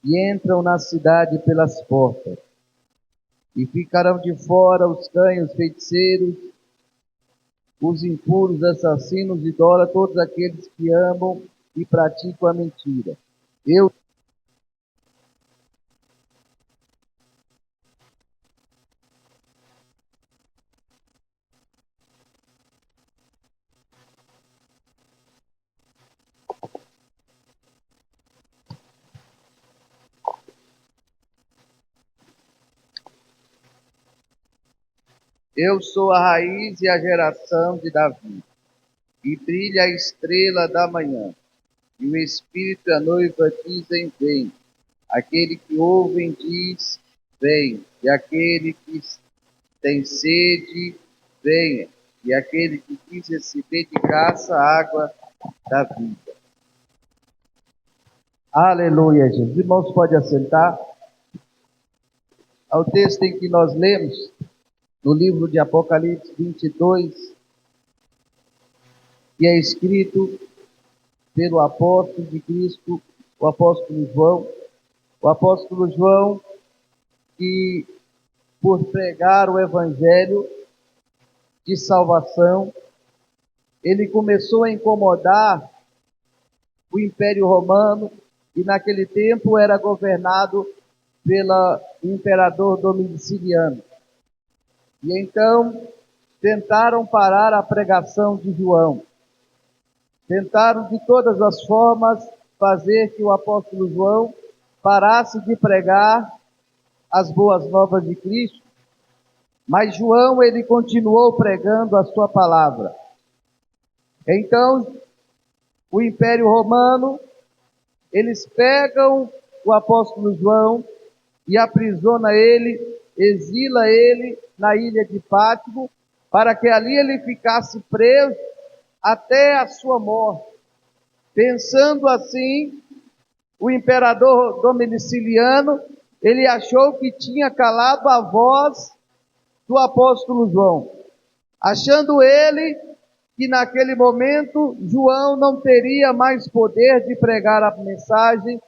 e entram na cidade pelas portas. E ficarão de fora os canhos, feiticeiros, os impuros, assassinos, idólatras, todos aqueles que amam e praticam a mentira. Eu sou a raiz e a geração de Davi, e brilha a estrela da manhã, e o Espírito e a noiva dizem, vem. Aquele que ouve diz, vem. E aquele que tem sede, venha. E aquele que quis receber de graça a água da vida. Aleluia, Jesus. Irmãos, pode assentar. Ao texto em que nós lemos, no livro de Apocalipse 22, que é escrito pelo apóstolo de Cristo, o apóstolo João. O apóstolo João, que por pregar o evangelho de salvação, ele começou a incomodar o Império Romano, e naquele tempo era governado pelo imperador Domiciano. E então tentaram parar a pregação de João. Tentaram de todas as formas fazer que o apóstolo João parasse de pregar as boas novas de Cristo, mas João, ele continuou pregando a sua palavra. Então, o Império Romano, eles pegam o apóstolo João e aprisiona ele, exila ele na ilha de Pátimo, para que ali ele ficasse preso até a sua morte. Pensando assim, o imperador Domiciliano, ele achou que tinha calado a voz do apóstolo João, achando ele que naquele momento João não teria mais poder de pregar a mensagem,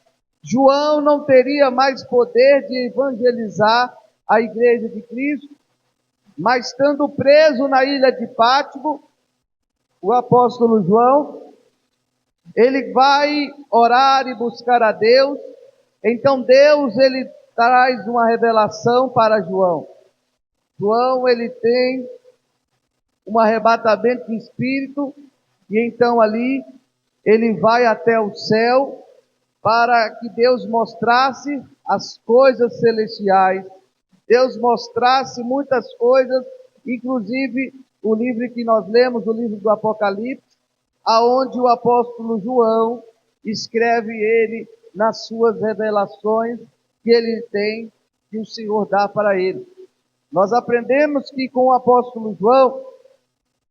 João não teria mais poder de evangelizar a igreja de Cristo, mas estando preso na ilha de Pátimo, o apóstolo João, ele vai orar e buscar a Deus. Então Deus, ele traz uma revelação para João. João, ele tem um arrebatamento de espírito, e então ali ele vai até o céu para que Deus mostrasse as coisas celestiais, Deus mostrasse muitas coisas, inclusive o livro que nós lemos, o livro do Apocalipse, aonde o apóstolo João escreve ele nas suas revelações que ele tem, que o Senhor dá para ele. Nós aprendemos que com o apóstolo João,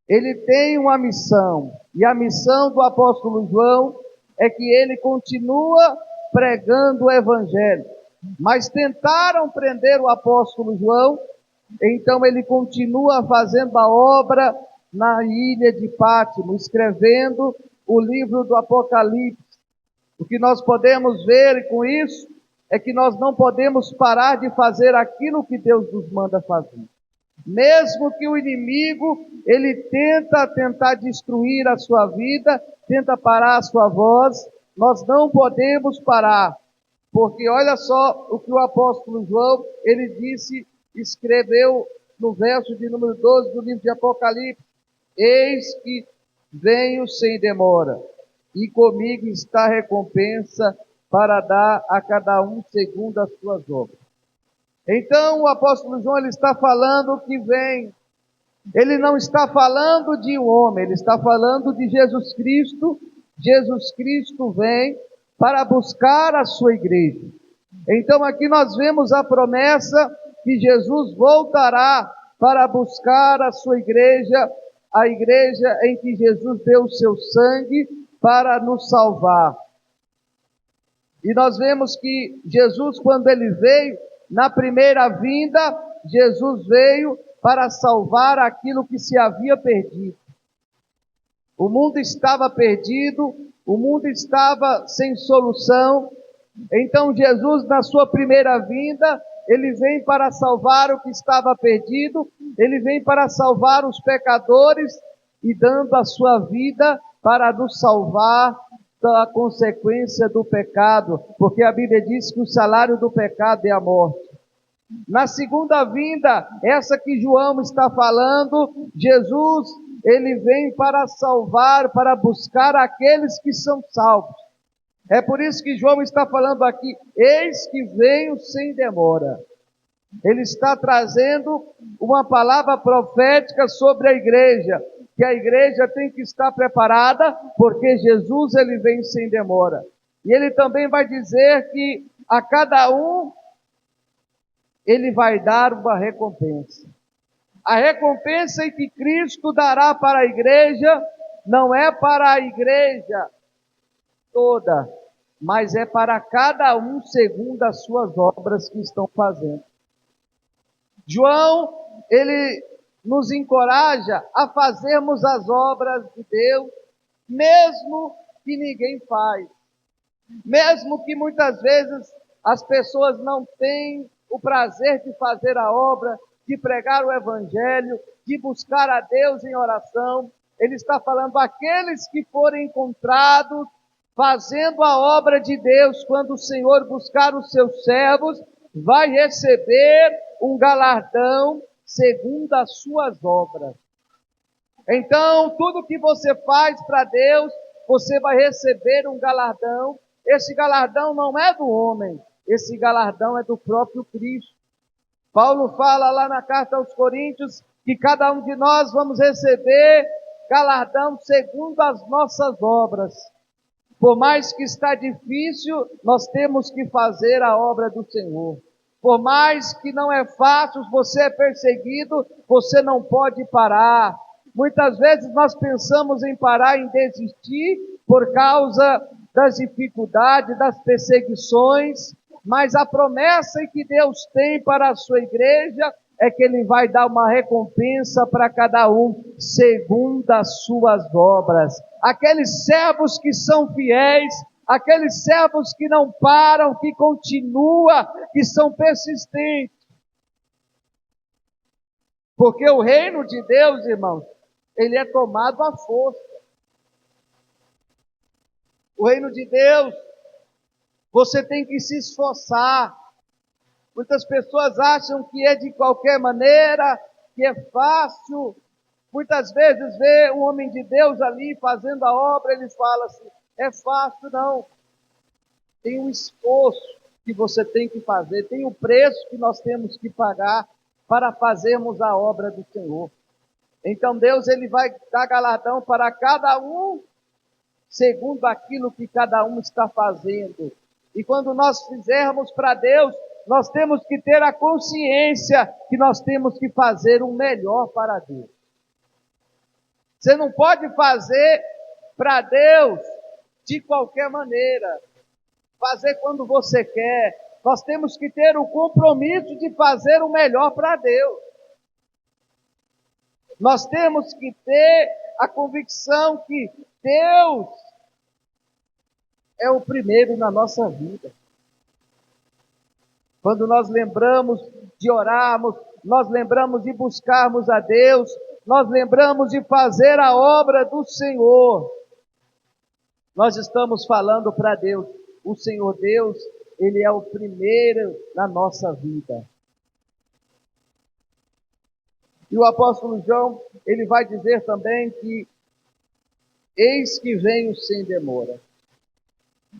ele tem uma missão, e a missão do apóstolo João é que ele continua pregando o evangelho. Mas tentaram prender o apóstolo João, então ele continua fazendo a obra na ilha de Pátimo, escrevendo o livro do Apocalipse. O que nós podemos ver com isso é que nós não podemos parar de fazer aquilo que Deus nos manda fazer. Mesmo que o inimigo, ele tentar destruir a sua vida, tenta parar a sua voz, nós não podemos parar. Porque olha só o que o apóstolo João, ele disse, escreveu no verso de número 12 do livro de Apocalipse: eis que venho sem demora, e comigo está a recompensa para dar a cada um segundo as suas obras. Então o apóstolo João, ele está falando que vem, ele não está falando de um homem, ele está falando de Jesus Cristo. Jesus Cristo vem para buscar a sua igreja. Então aqui nós vemos a promessa que Jesus voltará para buscar a sua igreja, a igreja em que Jesus deu o seu sangue para nos salvar. E nós vemos que Jesus, quando ele veio, na primeira vinda, Jesus veio para salvar aquilo que se havia perdido. O mundo estava perdido, o mundo estava sem solução, Então Jesus, na sua primeira vinda, ele vem para salvar o que estava perdido, ele vem para salvar os pecadores e dando a sua vida para nos salvar da consequência do pecado, porque a Bíblia diz que o salário do pecado é a morte. Na segunda vinda, essa que João está falando, Jesus, ele vem para salvar, para buscar aqueles que são salvos. É por isso que João está falando aqui, eis que venho sem demora. Ele está trazendo uma palavra profética sobre a igreja, que a igreja tem que estar preparada, porque Jesus ele vem sem demora. E ele também vai dizer que a cada um ele vai dar uma recompensa. A recompensa que Cristo dará para a igreja não é para a igreja toda, mas é para cada um segundo as suas obras que estão fazendo. João, ele nos encoraja a fazermos as obras de Deus, mesmo que ninguém faz, mesmo que muitas vezes as pessoas não tenham o prazer de fazer a obra, de pregar o evangelho, de buscar a Deus em oração. Ele está falando aqueles que forem encontrados fazendo a obra de Deus, quando o Senhor buscar os seus servos, vai receber um galardão segundo as suas obras. Então, tudo que você faz para Deus, você vai receber um galardão. Esse galardão não é do homem, esse galardão é do próprio Cristo. Paulo fala lá na carta aos Coríntios que cada um de nós vamos receber galardão segundo as nossas obras. Por mais que está difícil, nós temos que fazer a obra do Senhor. Por mais que não é fácil, você é perseguido, você não pode parar. Muitas vezes nós pensamos em parar, em desistir, por causa das dificuldades, das perseguições, mas a promessa que Deus tem para a sua igreja é que Ele vai dar uma recompensa para cada um, segundo as suas obras. Aqueles servos que são fiéis, aqueles servos que não param, que continuam, que são persistentes. Porque o reino de Deus, irmãos, ele é tomado à força. O reino de Deus, você tem que se esforçar. Muitas pessoas acham que é de qualquer maneira, que é fácil. Muitas vezes vê um homem de Deus ali fazendo a obra, eles falam assim, é fácil, não. Tem um esforço que você tem que fazer, tem um preço que nós temos que pagar para fazermos a obra do Senhor. Então Deus ele vai dar galardão para cada um, segundo aquilo que cada um está fazendo. E quando nós fizermos para Deus, nós temos que ter a consciência que nós temos que fazer o melhor para Deus. Você não pode fazer para Deus de qualquer maneira, fazer quando você quer. Nós temos que ter o compromisso de fazer o melhor para Deus. Nós temos que ter a convicção que Deus é o primeiro na nossa vida. Quando nós lembramos de orarmos, nós lembramos de buscarmos a Deus, nós lembramos de fazer a obra do Senhor. Nós estamos falando para Deus, o Senhor Deus, Ele é o primeiro na nossa vida. E o apóstolo João, ele vai dizer também que eis que venho sem demora.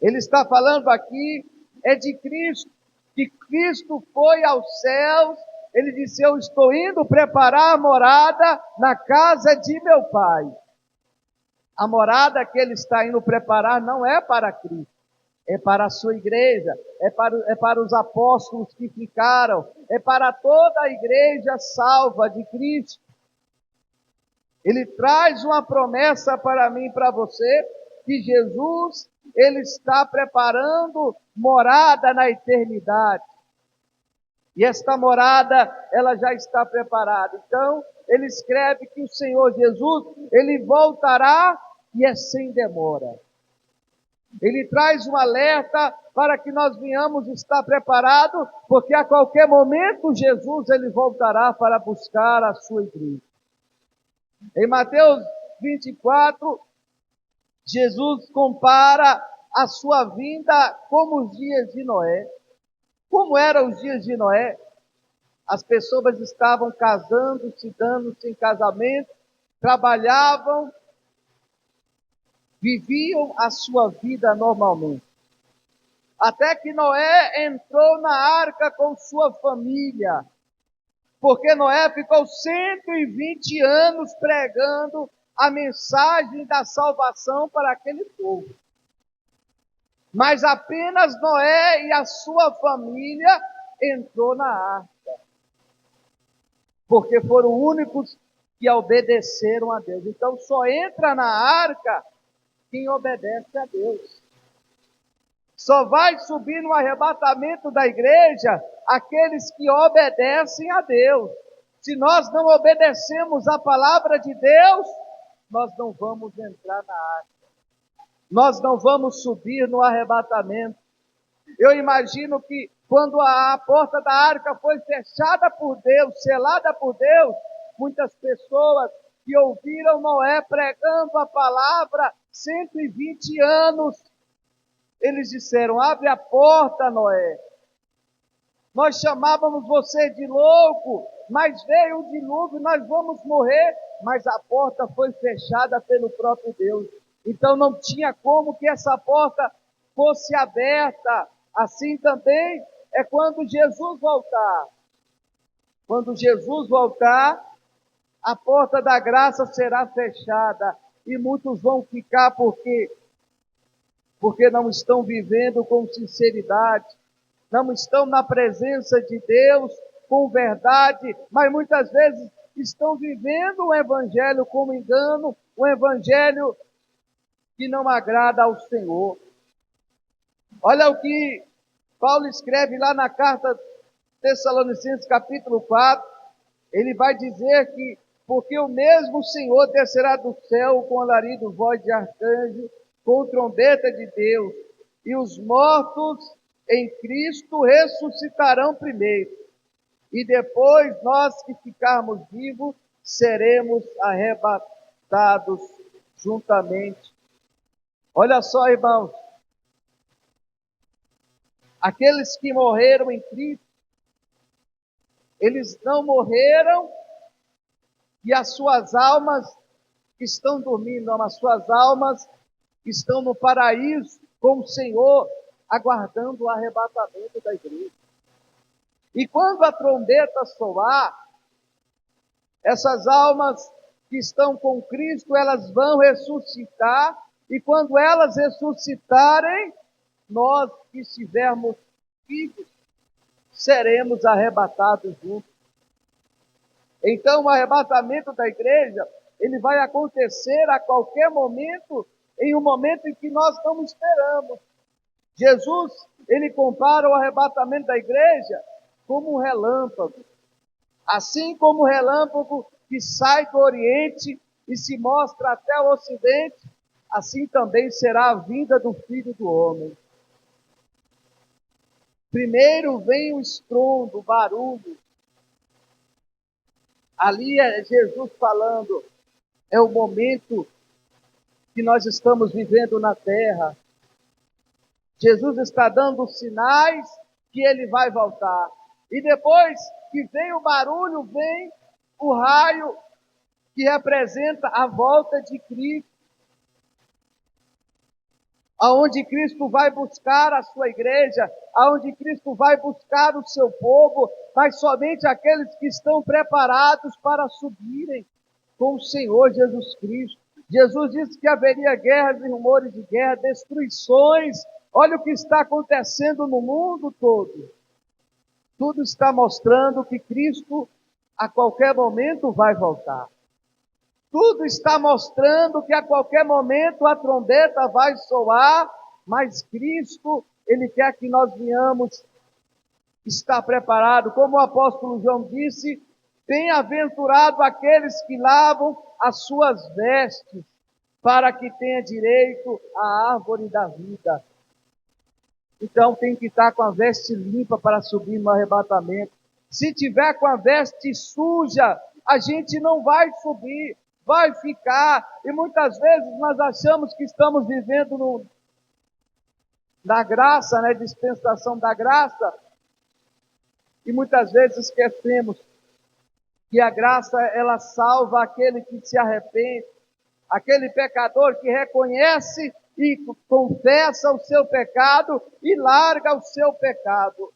Ele está falando aqui, é de Cristo, que Cristo foi aos céus, ele disse, eu estou indo preparar a morada na casa de meu Pai. A morada que ele está indo preparar não é para Cristo, é para a sua igreja, é para os apóstolos que ficaram, é para toda a igreja salva de Cristo. Ele traz uma promessa para mim e para você, que Jesus, Ele está preparando morada na eternidade. E esta morada, ela já está preparada. Então, ele escreve que o Senhor Jesus, Ele voltará e é sem demora. Ele traz um alerta para que nós venhamos estar preparados, porque a qualquer momento Jesus ele voltará para buscar a sua igreja. Em Mateus 24, Jesus compara a sua vinda como os dias de Noé. Como eram os dias de Noé? As pessoas estavam casando-se, dando-se em casamento, trabalhavam, viviam a sua vida normalmente. Até que Noé entrou na arca com sua família, porque Noé ficou 120 anos pregando a mensagem da salvação para aquele povo. Mas apenas Noé e a sua família entrou na arca, porque foram únicos que obedeceram a Deus. Então só entra na arca quem obedece a Deus. Só vai subir no arrebatamento da igreja aqueles que obedecem a Deus. Se nós não obedecemos a palavra de Deus, nós não vamos entrar na arca. Nós não vamos subir no arrebatamento. Eu imagino que quando a porta da arca foi fechada por Deus, selada por Deus, muitas pessoas que ouviram Noé pregando a palavra 120 anos, eles disseram: abre a porta, Noé. Nós chamávamos você de louco, mas veio o dilúvio, nós vamos morrer. Mas a porta foi fechada pelo próprio Deus. Então não tinha como que essa porta fosse aberta. Assim também é quando Jesus voltar. Quando Jesus voltar, a porta da graça será fechada. E muitos vão ficar porque não estão vivendo com sinceridade, não estão na presença de Deus com verdade, mas muitas vezes estão vivendo o evangelho como engano, o evangelho que não agrada ao Senhor. Olha o que Paulo escreve lá na carta Tessalonicenses capítulo 4, ele vai dizer que porque o mesmo Senhor descerá do céu com alarido, voz de arcanjo, com trombeta de Deus, e os mortos em Cristo ressuscitarão primeiro, e depois nós que ficarmos vivos seremos arrebatados juntamente. Olha só, irmãos, aqueles que morreram em Cristo, eles não morreram e as suas almas estão dormindo, não, as suas almas estão no paraíso com o Senhor, aguardando o arrebatamento da igreja. E quando a trombeta soar, essas almas que estão com Cristo, elas vão ressuscitar, e quando elas ressuscitarem, nós que estivermos vivos, seremos arrebatados juntos. Então o arrebatamento da igreja, ele vai acontecer a qualquer momento, em um momento em que nós não esperamos. Jesus, ele compara o arrebatamento da igreja como um relâmpago. Assim como o relâmpago que sai do Oriente e se mostra até o Ocidente, assim também será a vinda do Filho do Homem. Primeiro vem o estrondo, o barulho. Ali é Jesus falando, é o momento que nós estamos vivendo na terra. Jesus está dando sinais que ele vai voltar. E depois que vem o barulho, vem o raio que representa a volta de Cristo. Aonde Cristo vai buscar a sua igreja, aonde Cristo vai buscar o seu povo, mas somente aqueles que estão preparados para subirem com o Senhor Jesus Cristo. Jesus disse que haveria guerras e rumores de guerra, destruições. Olha o que está acontecendo no mundo todo. Tudo está mostrando que Cristo a qualquer momento vai voltar. Tudo está mostrando que a qualquer momento a trombeta vai soar, mas Cristo, ele quer que nós venhamos estar preparados. Como o apóstolo João disse, bem-aventurado aqueles que lavam as suas vestes, para que tenha direito à árvore da vida. Então tem que estar com a veste limpa para subir no arrebatamento. Se tiver com a veste suja, a gente não vai subir, vai ficar. E muitas vezes nós achamos que estamos vivendo na graça, na dispensação da graça, e muitas vezes esquecemos que a graça ela salva aquele que se arrepende, aquele pecador que reconhece e confessa o seu pecado e larga o seu pecado.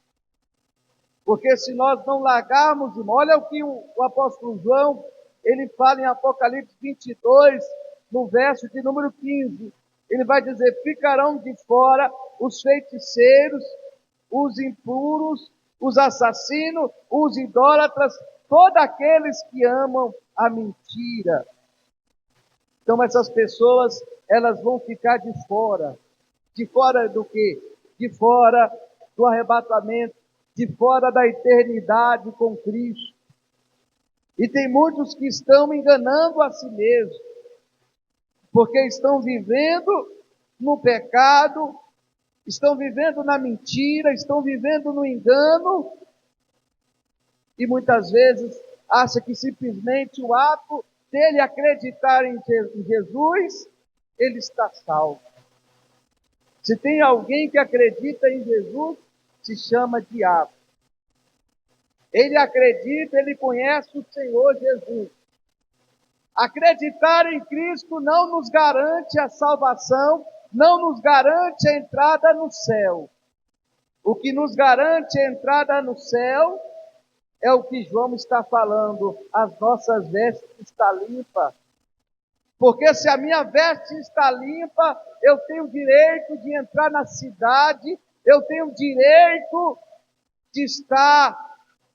Porque se nós não largarmos, olha o que o apóstolo João, ele fala em Apocalipse 22, no verso de número 15. Ele vai dizer: ficarão de fora os feiticeiros, os impuros, os assassinos, os idólatras, todos aqueles que amam a mentira. Então essas pessoas, elas vão ficar de fora. De fora do quê? De fora do arrebatamento, de fora da eternidade com Cristo. E tem muitos que estão enganando a si mesmos, porque estão vivendo no pecado, estão vivendo na mentira, estão vivendo no engano, e muitas vezes acha que simplesmente o ato dele acreditar em Jesus, ele está salvo. Se tem alguém que acredita em Jesus, se chama diabo. Ele acredita, ele conhece o Senhor Jesus. Acreditar em Cristo não nos garante a salvação, não nos garante a entrada no céu. O que nos garante a entrada no céu é o que João está falando: as nossas vestes estão limpas. Porque se a minha veste está limpa, eu tenho direito de entrar na cidade, eu tenho direito de estar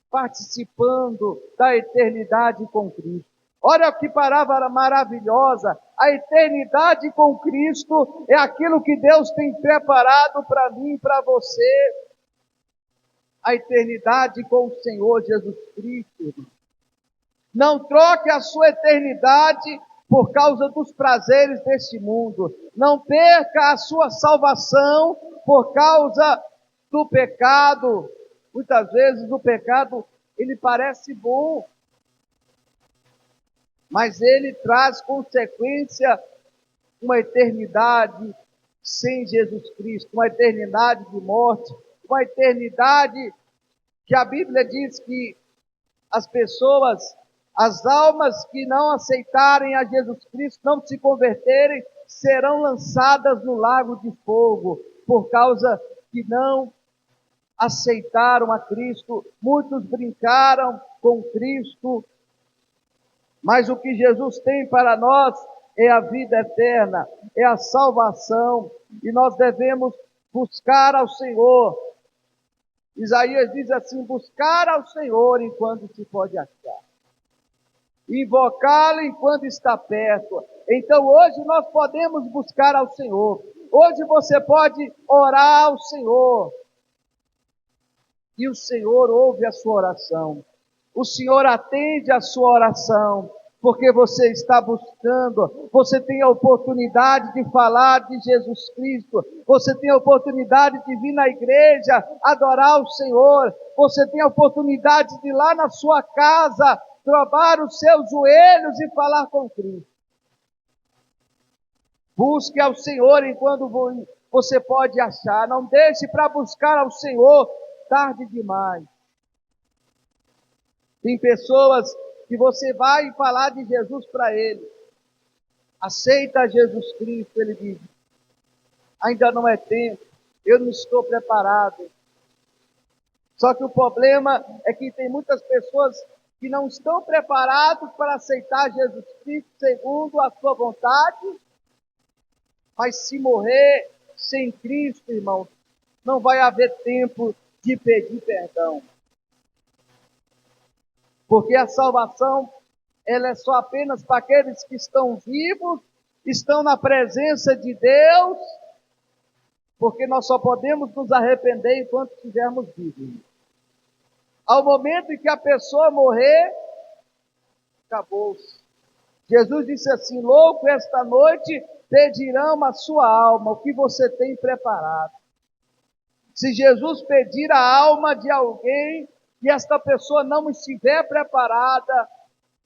participando da eternidade com Cristo. Olha que palavra maravilhosa! A eternidade com Cristo é aquilo que Deus tem preparado para mim e para você. A eternidade com o Senhor Jesus Cristo. Não troque a sua eternidade por causa dos prazeres deste mundo. Não perca a sua salvação por causa do pecado. Muitas vezes o pecado, ele parece bom, mas ele traz consequência, uma eternidade sem Jesus Cristo, uma eternidade de morte, uma eternidade que a Bíblia diz que as pessoas, as almas que não aceitarem a Jesus Cristo, não se converterem, serão lançadas no lago de fogo, por causa que não aceitaram a Cristo. Muitos brincaram com Cristo, mas o que Jesus tem para nós é a vida eterna, é a salvação, e nós devemos buscar ao Senhor. Isaías diz assim: buscar ao Senhor enquanto se pode achar, invocá-lo enquanto está perto. Então hoje nós podemos buscar ao Senhor, hoje você pode orar ao Senhor, e o Senhor ouve a sua oração, o Senhor atende a sua oração, porque você está buscando, você tem a oportunidade de falar de Jesus Cristo, você tem a oportunidade de vir na igreja, adorar o Senhor, você tem a oportunidade de ir lá na sua casa, dobrar os seus joelhos e falar com Cristo. Busque ao Senhor enquanto você pode achar, não deixe para buscar ao Senhor tarde demais. Tem pessoas que você vai falar de Jesus para ele, aceita Jesus Cristo, ele diz: ainda não é tempo, eu não estou preparado. Só que o problema é que tem muitas pessoas que não estão preparados para aceitar Jesus Cristo segundo a sua vontade, mas se morrer sem Cristo, irmão, não vai haver tempo de pedir perdão. Porque a salvação, ela é só apenas para aqueles que estão vivos, estão na presença de Deus, porque nós só podemos nos arrepender enquanto estivermos vivos. Ao momento em que a pessoa morrer, acabou-se. Jesus disse assim: louco, esta noite pedirão a sua alma, o que você tem preparado. Se Jesus pedir a alma de alguém e esta pessoa não estiver preparada,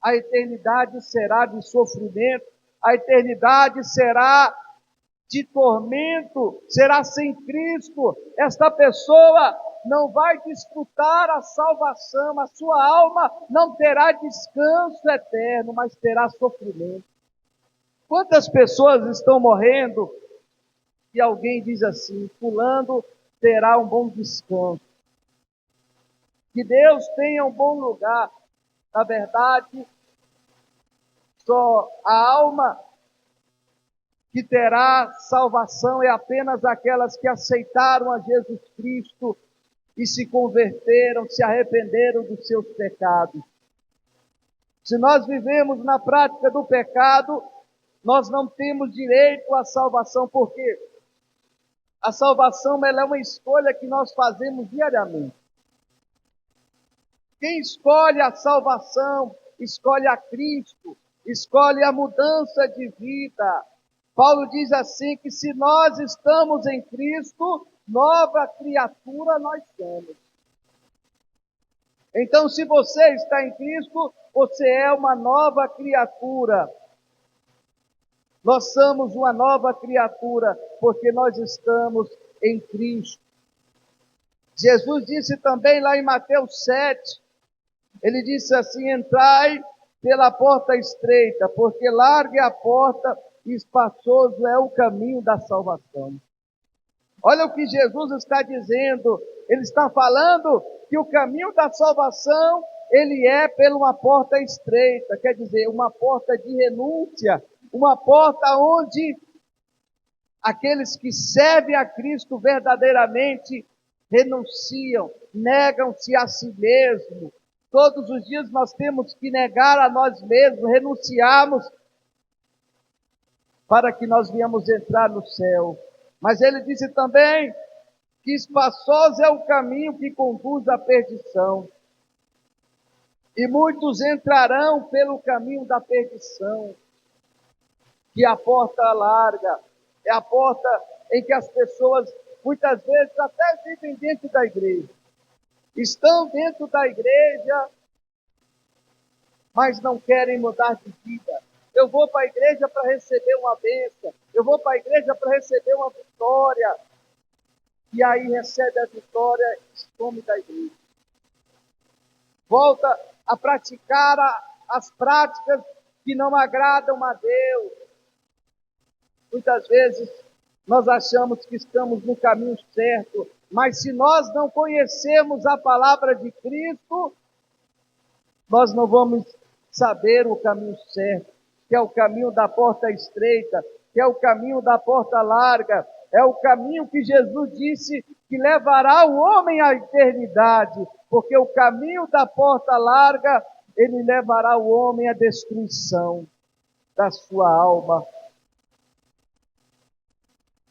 a eternidade será de sofrimento, a eternidade será de tormento, será sem Cristo. Esta pessoa não vai desfrutar a salvação, a sua alma não terá descanso eterno, mas terá sofrimento. Quantas pessoas estão morrendo e alguém diz assim: fulano terá um bom descanso, que Deus tenha um bom lugar. Na verdade, só a alma que terá salvação é apenas aquelas que aceitaram a Jesus Cristo e se converteram, se arrependeram dos seus pecados. Se nós vivemos na prática do pecado, nós não temos direito à salvação, porque a salvação ela é uma escolha que nós fazemos diariamente. Quem escolhe a salvação, escolhe a Cristo, escolhe a mudança de vida. Paulo diz assim que se nós estamos em Cristo, nova criatura nós somos. Então, se você está em Cristo, você é uma nova criatura. Nós somos uma nova criatura, porque nós estamos em Cristo. Jesus disse também lá em Mateus 7, ele disse assim: entrai pela porta estreita, porque larga é a porta e espaçoso é o caminho da salvação. Olha o que Jesus está dizendo. Ele está falando que o caminho da salvação, ele é por uma porta estreita, quer dizer, uma porta de renúncia, uma porta onde aqueles que servem a Cristo verdadeiramente renunciam, negam-se a si mesmo. Todos os dias nós temos que negar a nós mesmos, renunciarmos para que nós venhamos entrar no céu. Mas ele disse também que espaçoso é o caminho que conduz à perdição, e muitos entrarão pelo caminho da perdição, que a porta larga é a porta em que as pessoas muitas vezes até vivem dentro da igreja, estão dentro da igreja, mas não querem mudar de vida. Eu vou para a igreja para receber uma bênção, eu vou para a igreja para receber uma vitória, e aí recebe a vitória e some da igreja. Volta a praticar as práticas que não agradam a Deus. Muitas vezes nós achamos que estamos no caminho certo, mas se nós não conhecemos a palavra de Cristo, nós não vamos saber o caminho certo, que é o caminho da porta estreita, que é o caminho da porta larga, é o caminho que Jesus disse que levará o homem à eternidade, porque o caminho da porta larga, ele levará o homem à destruição da sua alma.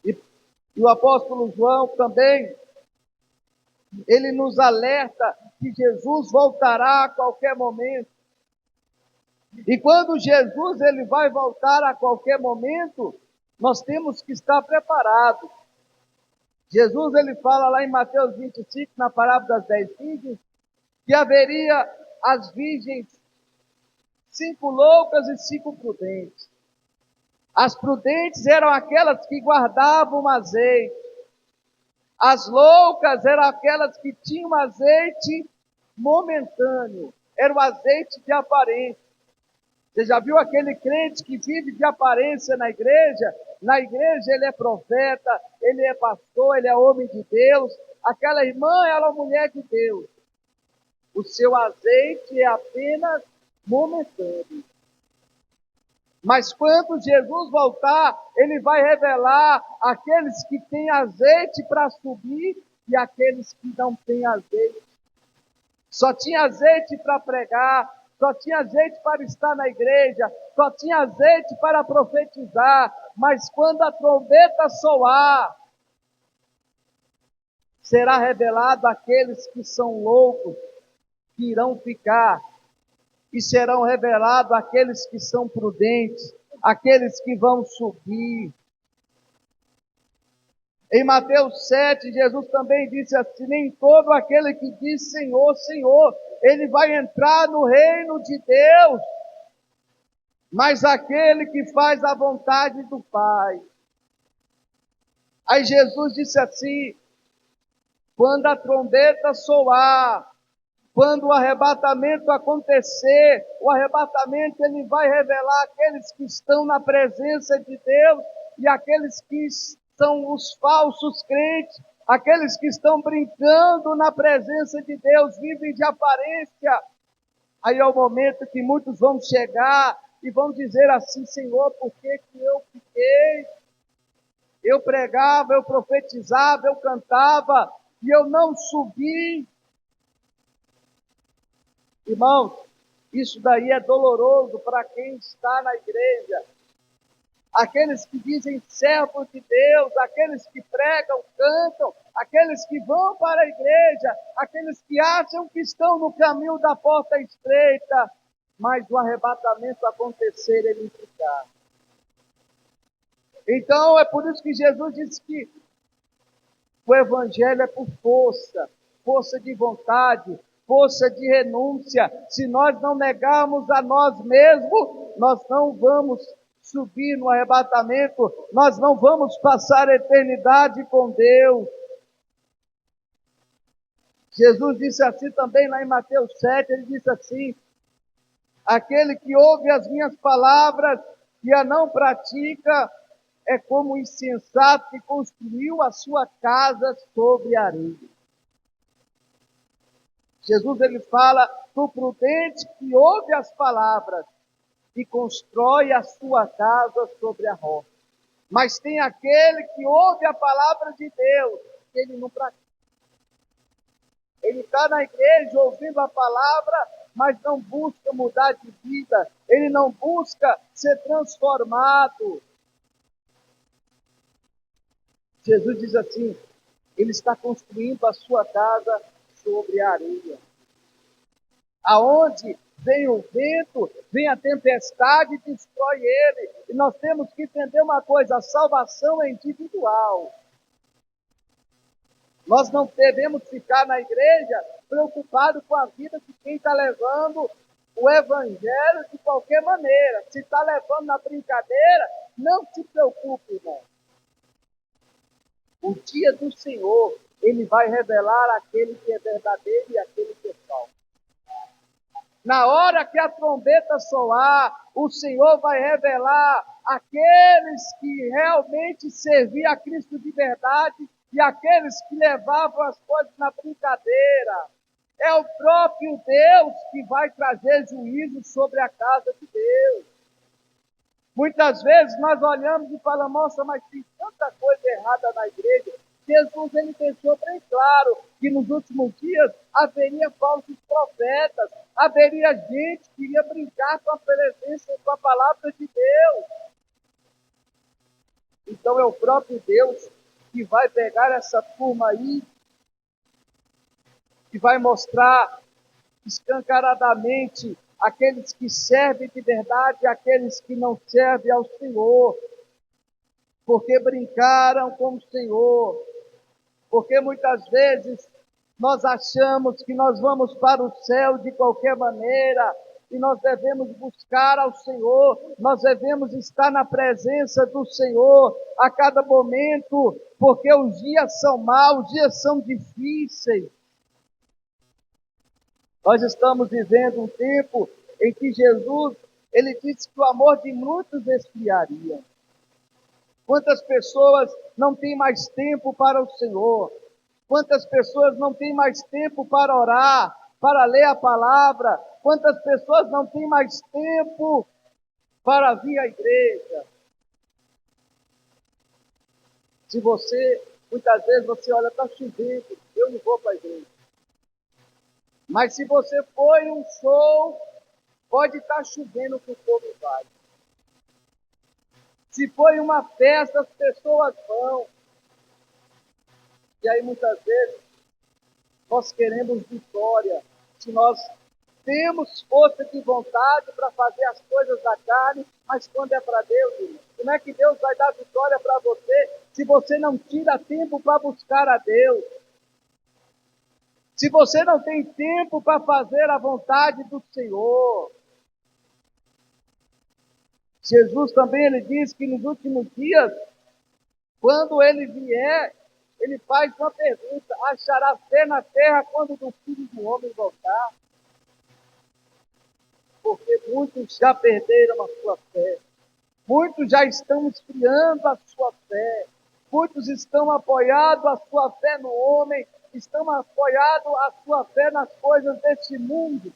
E o apóstolo João também, ele nos alerta que Jesus voltará a qualquer momento. E quando Jesus ele vai voltar a qualquer momento, nós temos que estar preparados. Jesus ele fala lá em Mateus 25, na parábola das 10 virgens, que haveria as virgens 5 loucas e 5 prudentes. As prudentes eram aquelas que guardavam azeite. As loucas eram aquelas que tinham azeite momentâneo. Era o azeite de aparência. Você já viu aquele crente que vive de aparência na igreja? Na igreja ele é profeta, ele é pastor, ele é homem de Deus. Aquela irmã, ela é uma mulher de Deus. O seu azeite é apenas momentâneo. Mas quando Jesus voltar, ele vai revelar aqueles que têm azeite para subir e aqueles que não têm azeite. Só tinha azeite para pregar, só tinha azeite para estar na igreja, só tinha azeite para profetizar, mas quando a trombeta soar, será revelado aqueles que são loucos, que irão ficar, e serão revelados aqueles que são prudentes, aqueles que vão subir. Em Mateus 7, Jesus também disse assim: nem todo aquele que diz Senhor, Senhor, ele vai entrar no reino de Deus, mas aquele que faz a vontade do Pai. Aí Jesus disse assim: quando a trombeta soar, quando o arrebatamento acontecer, o arrebatamento ele vai revelar aqueles que estão na presença de Deus e aqueles que são os falsos crentes, aqueles que estão brincando na presença de Deus, vivem de aparência. Aí é o momento que muitos vão chegar e vão dizer assim: Senhor, por que eu fiquei? Eu pregava, eu profetizava, eu cantava e eu não subi. Irmãos, isso daí é doloroso para quem está na igreja. Aqueles que dizem servos de Deus, aqueles que pregam, cantam, aqueles que vão para a igreja, aqueles que acham que estão no caminho da porta estreita, mas o arrebatamento acontecer, ele ficar. Então é por isso que Jesus disse que o evangelho é por força, força de vontade, força de renúncia. Se nós não negarmos a nós mesmos, nós não vamos subir no arrebatamento, nós não vamos passar a eternidade com Deus. Jesus disse assim também lá em Mateus 7, ele disse assim: aquele que ouve as minhas palavras e a não pratica, é como o insensato que construiu a sua casa sobre a areia. Jesus ele fala do prudente que ouve as palavras e constrói a sua casa sobre a rocha. Mas tem aquele que ouve a palavra de Deus, que ele não pratica. Ele está na igreja ouvindo a palavra, mas não busca mudar de vida. Ele não busca ser transformado. Jesus diz assim: ele está construindo a sua casa sobre a areia. Aonde vem o vento, vem a tempestade e destrói ele. E nós temos que entender uma coisa: a salvação é individual. Nós não devemos ficar na igreja preocupados com a vida de quem está levando o evangelho de qualquer maneira. Se está levando na brincadeira, não se preocupe, irmão. O dia do Senhor, ele vai revelar aquele que é verdadeiro e aquele que é falso. Na hora que a trombeta soar, o Senhor vai revelar aqueles que realmente serviam a Cristo de verdade e aqueles que levavam as coisas na brincadeira. É o próprio Deus que vai trazer juízo sobre a casa de Deus. Muitas vezes nós olhamos e falamos: nossa, mas tem tanta coisa errada na igreja. Jesus ele deixou bem claro que nos últimos dias haveria falsos profetas, haveria gente que iria brincar com a presença, com a palavra de Deus. Então é o próprio Deus que vai pegar essa turma aí e vai mostrar escancaradamente aqueles que servem de verdade e aqueles que não servem ao Senhor, porque brincaram com o Senhor, porque muitas vezes nós achamos que nós vamos para o céu de qualquer maneira, e nós devemos buscar ao Senhor, nós devemos estar na presença do Senhor a cada momento, porque os dias são maus, os dias são difíceis. Nós estamos vivendo um tempo em que Jesus, ele disse que o amor de muitos esfriaria. Quantas pessoas não têm mais tempo para o Senhor? Quantas pessoas não têm mais tempo para orar, para ler a palavra? Quantas pessoas não têm mais tempo para vir à igreja? Se você, muitas vezes você olha, está chovendo, eu não vou para a igreja. Mas se você for em um show, pode estar chovendo que o povo vai. Se for em uma festa, as pessoas vão. E aí muitas vezes nós queremos vitória. Se nós temos força de vontade para fazer as coisas da carne, mas quando é para Deus, irmão, como é que Deus vai dar vitória para você se você não tira tempo para buscar a Deus, se você não tem tempo para fazer a vontade do Senhor. Jesus também ele diz que nos últimos dias, quando ele vier, ele faz uma pergunta: achará fé na terra quando do Filho do Homem voltar? Porque muitos já perderam a sua fé, muitos já estão esfriando a sua fé, muitos estão apoiados a sua fé no homem, estão apoiados a sua fé nas coisas deste mundo.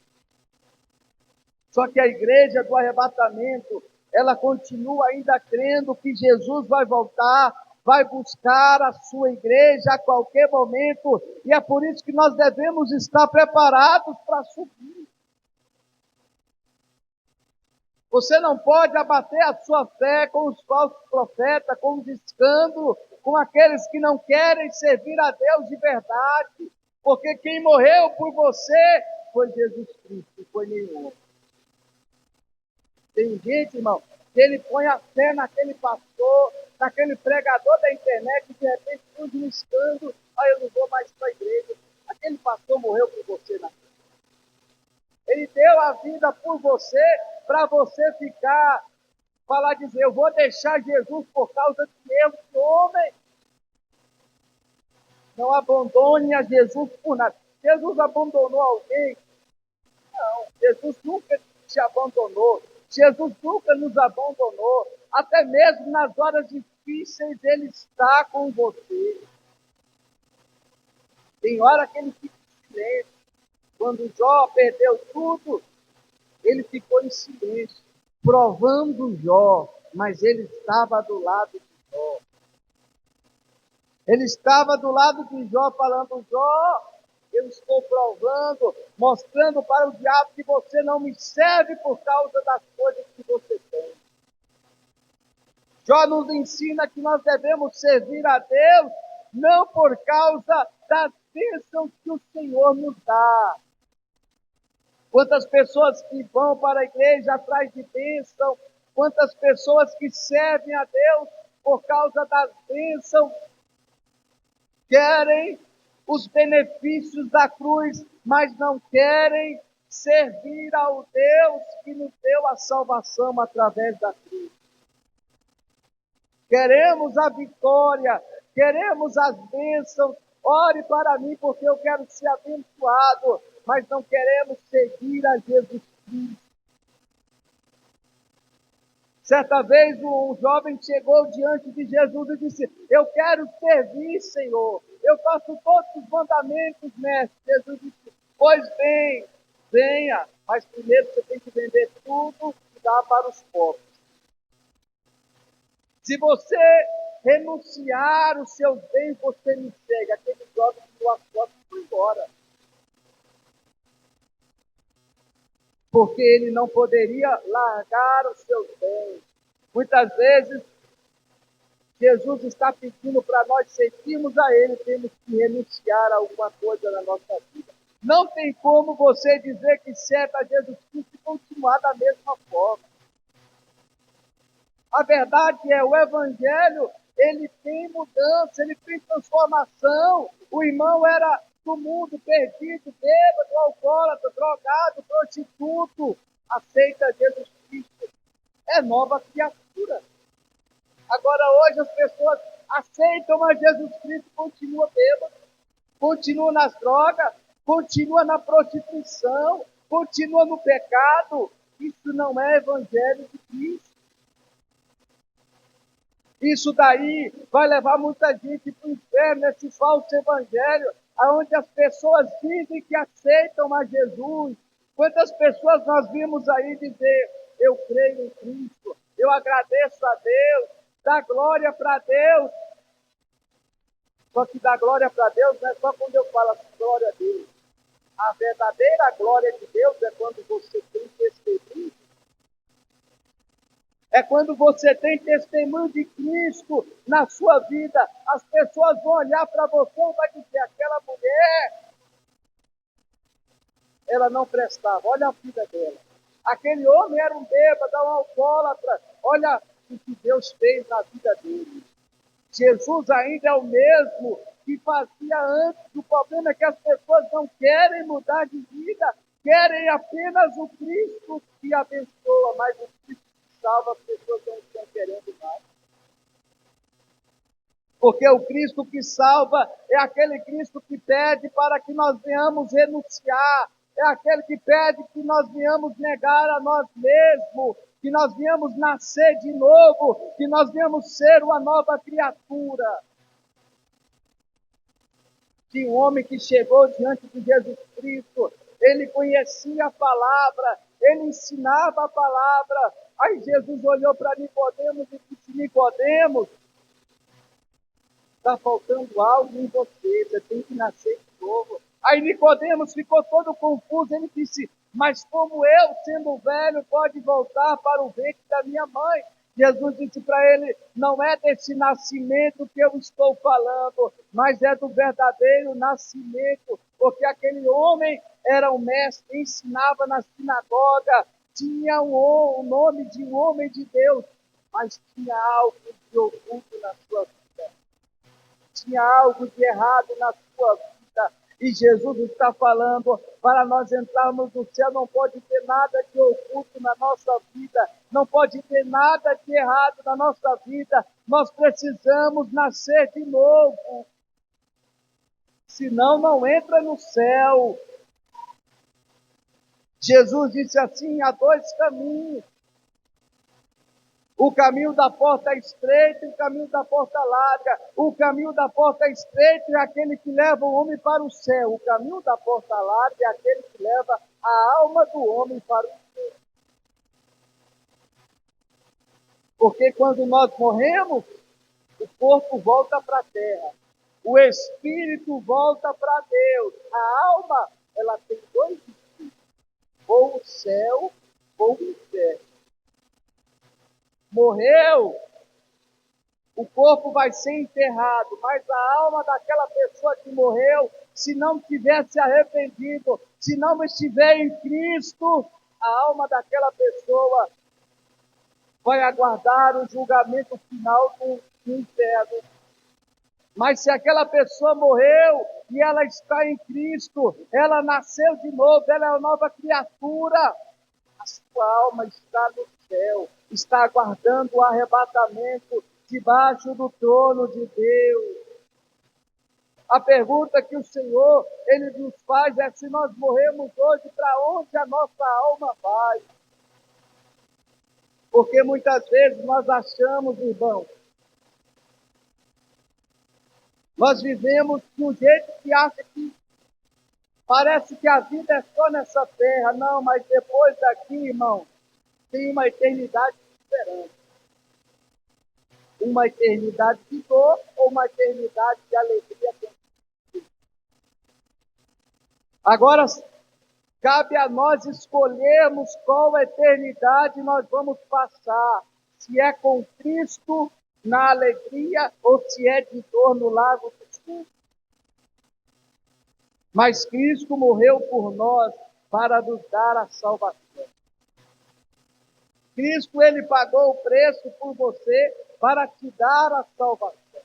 Só que a igreja do arrebatamento, ela continua ainda crendo que Jesus vai voltar, vai buscar a sua igreja a qualquer momento, e é por isso que nós devemos estar preparados para subir. Você não pode abater a sua fé com os falsos profetas, com os escândalos, com aqueles que não querem servir a Deus de verdade, porque quem morreu por você foi Jesus Cristo, foi nenhum. Tem gente, irmão, que ele põe a fé naquele pastor, naquele pregador da internet, e de repente surge um escândalo, aí eu não vou mais para a igreja. Aquele pastor morreu por você na vida. Ele deu a vida por você, para você ficar, falar, dizer, eu vou deixar Jesus por causa de erro de homem. Não abandone a Jesus por nada. Jesus abandonou alguém? Não, Jesus nunca te abandonou. Jesus nunca nos abandonou. Até mesmo nas horas difíceis, Ele está com você. Tem hora que Ele fica em silêncio. Quando Jó perdeu tudo, Ele ficou em silêncio, provando Jó, mas Ele estava do lado de Jó. Ele estava do lado de Jó, falando, Jó, eu estou provando, mostrando para o diabo que você não me serve por causa das coisas que você tem. Jó nos ensina que nós devemos servir a Deus, não por causa das bênçãos que o Senhor nos dá. Quantas pessoas que vão para a igreja atrás de bênção, quantas pessoas que servem a Deus por causa das bênçãos, querem os benefícios da cruz, mas não querem servir ao Deus que nos deu a salvação através da cruz. Queremos a vitória, queremos as bênçãos. Ore para mim porque eu quero ser abençoado, mas não queremos seguir a Jesus Cristo. Certa vez um jovem chegou diante de Jesus e disse, eu quero servir, Senhor. Eu faço todos os mandamentos, mestre. Jesus disse, pois bem, venha, mas primeiro você tem que vender tudo e dar para os pobres. Se você renunciar os seus bens, você me segue. Aquele jovem tirou as costas e foi embora. Porque ele não poderia largar os seus bens. Muitas vezes, Jesus está pedindo para nós seguirmos a Ele, temos que renunciar a alguma coisa na nossa vida. Não tem como você dizer que serve a Jesus Cristo e continuar da mesma forma. A verdade é, o Evangelho, ele tem mudança, ele tem transformação. O irmão era do mundo, perdido, bêbado, alcoólatra, drogado, prostituto. Aceita Jesus Cristo. É nova criatura. Agora hoje as pessoas aceitam a Jesus Cristo e continuam bêbado, continuam nas drogas, continuam na prostituição, continuam no pecado. Isso não é Evangelho de Cristo. Isso daí vai levar muita gente para o inferno, esse falso evangelho, onde as pessoas dizem que aceitam a Jesus. Quantas pessoas nós vimos aí dizer, eu creio em Cristo, eu agradeço a Deus, dá glória para Deus. Só que dá glória para Deus não é só quando eu falo assim, glória a Deus. A verdadeira glória de Deus é quando você tem testemunho. É quando você tem testemunho de Cristo na sua vida. As pessoas vão olhar para você e vão dizer, aquela mulher, ela não prestava, olha a vida dela. Aquele homem era um bêbado, um alcoólatra, olha o que Deus fez na vida dele. Jesus ainda é o mesmo que fazia antes. O problema é que as pessoas não querem mudar de vida, querem apenas o Cristo que abençoa, mas o Cristo que salva, as pessoas não estão querendo mais. Porque o Cristo que salva é aquele Cristo que pede para que nós venhamos renunciar, é aquele que pede que nós venhamos negar a nós mesmos, que nós venhamos nascer de novo, que nós venhamos ser uma nova criatura. De um homem que chegou diante de Jesus Cristo, ele conhecia a palavra, ele ensinava a palavra. Aí Jesus olhou para Nicodemos e disse: Nicodemos, está faltando algo em você, você tem que nascer de novo. Aí Nicodemos ficou todo confuso, ele disse: mas como eu, sendo velho, pode voltar para o ventre da minha mãe? Jesus disse para ele: não é desse nascimento que eu estou falando, mas é do verdadeiro nascimento, porque aquele homem era um mestre, ensinava na sinagoga, tinha o nome de um homem de Deus, mas tinha algo de oculto na sua vida. Tinha algo de errado na sua vida. E Jesus está falando, para nós entrarmos no céu, não pode ter nada de oculto na nossa vida, não pode ter nada de errado na nossa vida. Nós precisamos nascer de novo. Senão não entra no céu. Jesus disse assim: há dois caminhos. O caminho da porta estreita e o caminho da porta larga. O caminho da porta estreita é aquele que leva o homem para o céu. O caminho da porta larga é aquele que leva a alma do homem para o céu. Porque quando nós morremos, o corpo volta para a terra. O espírito volta para Deus. A alma, ela tem dois destinos: ou o céu ou o inferno. Morreu, o corpo vai ser enterrado, mas a alma daquela pessoa que morreu, se não tiver se arrependido, se não estiver em Cristo, a alma daquela pessoa vai aguardar o julgamento final do inferno. Mas se aquela pessoa morreu e ela está em Cristo, ela nasceu de novo, ela é uma nova criatura, a sua alma está no céu, está aguardando o arrebatamento debaixo do trono de Deus. A pergunta que o Senhor, Ele nos faz é: se nós morremos hoje, para onde a nossa alma vai? Porque muitas vezes nós achamos, irmão, nós vivemos de um jeito que acha que parece que a vida é só nessa terra. Não, mas depois daqui, irmão, tem uma eternidade esperando. Uma eternidade de dor ou uma eternidade de alegria. Agora, cabe a nós escolhermos qual eternidade nós vamos passar. Se é com Cristo na alegria ou se é de dor no lago dos fogo. Mas Cristo morreu por nós para nos dar a salvação. Cristo, Ele pagou o preço por você para te dar a salvação.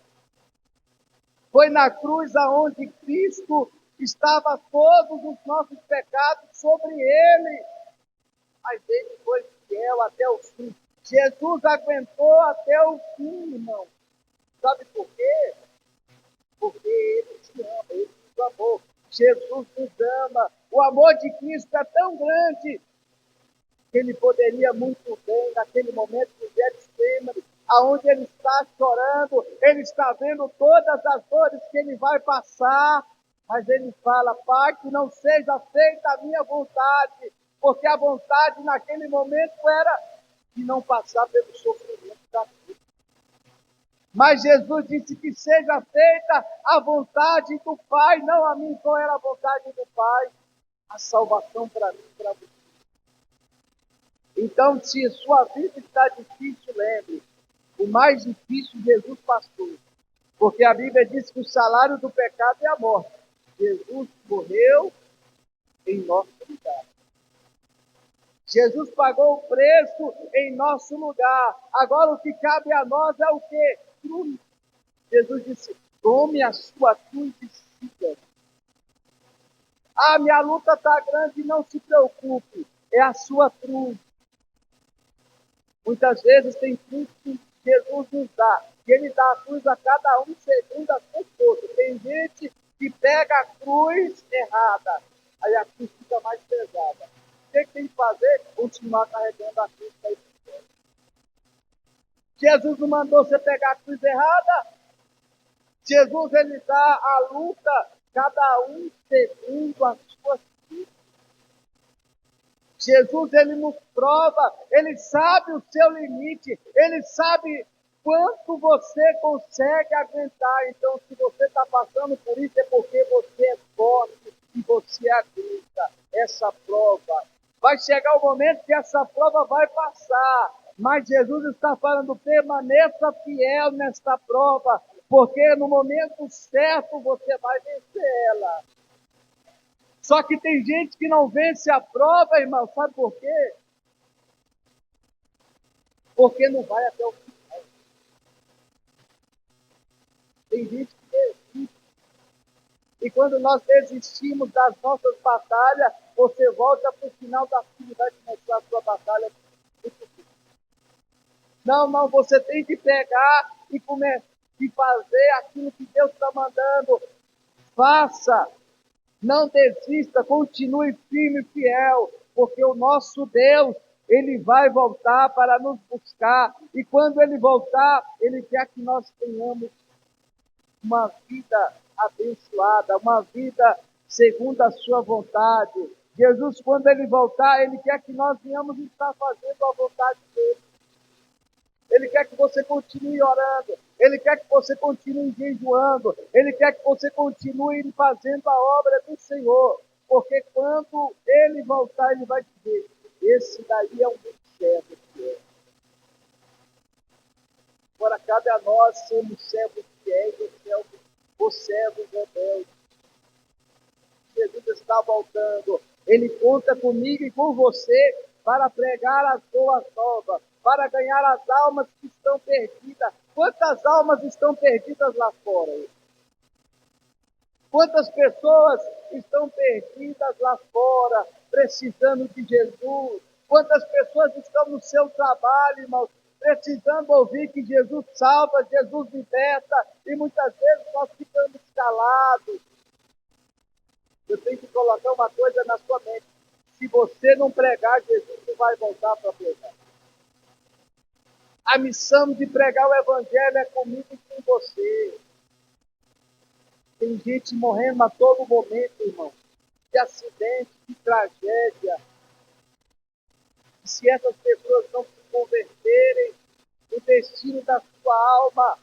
Foi na cruz aonde Cristo estava todos os nossos pecados sobre Ele. Mas Ele foi fiel até o fim. Jesus aguentou até o fim, irmão. Sabe por quê? Porque Ele te ama, Ele nos amou. Jesus nos ama. O amor de Cristo é tão grande que Ele poderia muito bem, naquele momento do Getsemane, aonde Ele está chorando, Ele está vendo todas as dores que Ele vai passar, mas Ele fala: Pai, que não seja feita a minha vontade, porque a vontade naquele momento era de não passar pelo sofrimento da vida. Mas Jesus disse que seja feita a vontade do Pai, não a mim. Qual era a vontade do Pai? A salvação para mim, para você. Então, se sua vida está difícil, lembre, o mais difícil Jesus passou. Porque a Bíblia diz que o salário do pecado é a morte. Jesus morreu em nosso lugar. Jesus pagou o preço em nosso lugar. Agora o que cabe a nós é o quê? Cruz. Jesus disse: tome a sua cruz e siga. Ah, minha luta está grande, não se preocupe, é a sua cruz. Muitas vezes tem cruz que Jesus nos dá, e Ele dá a cruz a cada um segundo a sua força. Tem gente que pega a cruz errada, aí a cruz fica mais pesada. O que tem que fazer? Continuar carregando a cruz para ir para o céu. Jesus não mandou você pegar a cruz errada. Jesus, Ele dá a luta, cada um segundo as suas vidas. Jesus, Ele nos prova, Ele sabe o seu limite, Ele sabe quanto você consegue aguentar. Então, se você está passando por isso, é porque você é forte e você aguenta essa prova. Vai chegar o momento que essa prova vai passar, mas Jesus está falando: permaneça fiel nesta prova, porque no momento certo você vai vencer ela. Só que tem gente que não vence a prova, irmão, sabe por quê? Porque não vai até o final. Tem gente que desiste. E quando nós desistimos das nossas batalhas, você volta para o final da fila e vai começar a sua batalha. Não, você tem que pegar e fazer aquilo que Deus está mandando. Faça. Não desista, continue firme e fiel, porque o nosso Deus, Ele vai voltar para nos buscar, e quando Ele voltar, Ele quer que nós tenhamos uma vida abençoada, uma vida segundo a sua vontade. Jesus, quando Ele voltar, Ele quer que nós venhamos estar fazendo a vontade dEle. Ele quer que você continue orando, Ele quer que você continue jejuando, Ele quer que você continue fazendo a obra do Senhor, porque quando Ele voltar, Ele vai dizer: esse daí é um bom servo fiel. Agora cabe a nós sermos servos fiéis ou servos rebeldes. Jesus está voltando, Ele conta comigo e com você para pregar as boas novas, para ganhar as almas que estão perdidas. Quantas almas estão perdidas lá fora? Quantas pessoas estão perdidas lá fora, precisando de Jesus? Quantas pessoas estão no seu trabalho, irmãos, precisando ouvir que Jesus salva, Jesus liberta, e muitas vezes nós ficamos calados. Eu tenho que colocar uma coisa na sua mente: se você não pregar, Jesus não vai voltar para pregar. A missão de pregar o Evangelho é comigo e com você. Tem gente morrendo a todo momento, irmão, de acidente, de tragédia. E se essas pessoas não se converterem, o destino da sua alma,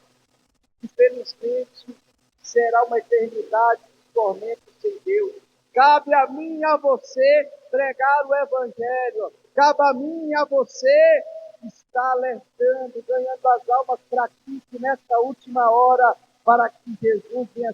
infelizmente, será uma eternidade de tormento sem Deus. Cabe a mim e a você pregar o Evangelho. Cabe a mim e a você estar alertando, ganhando as almas para Cristo nesta última hora, para que Jesus venha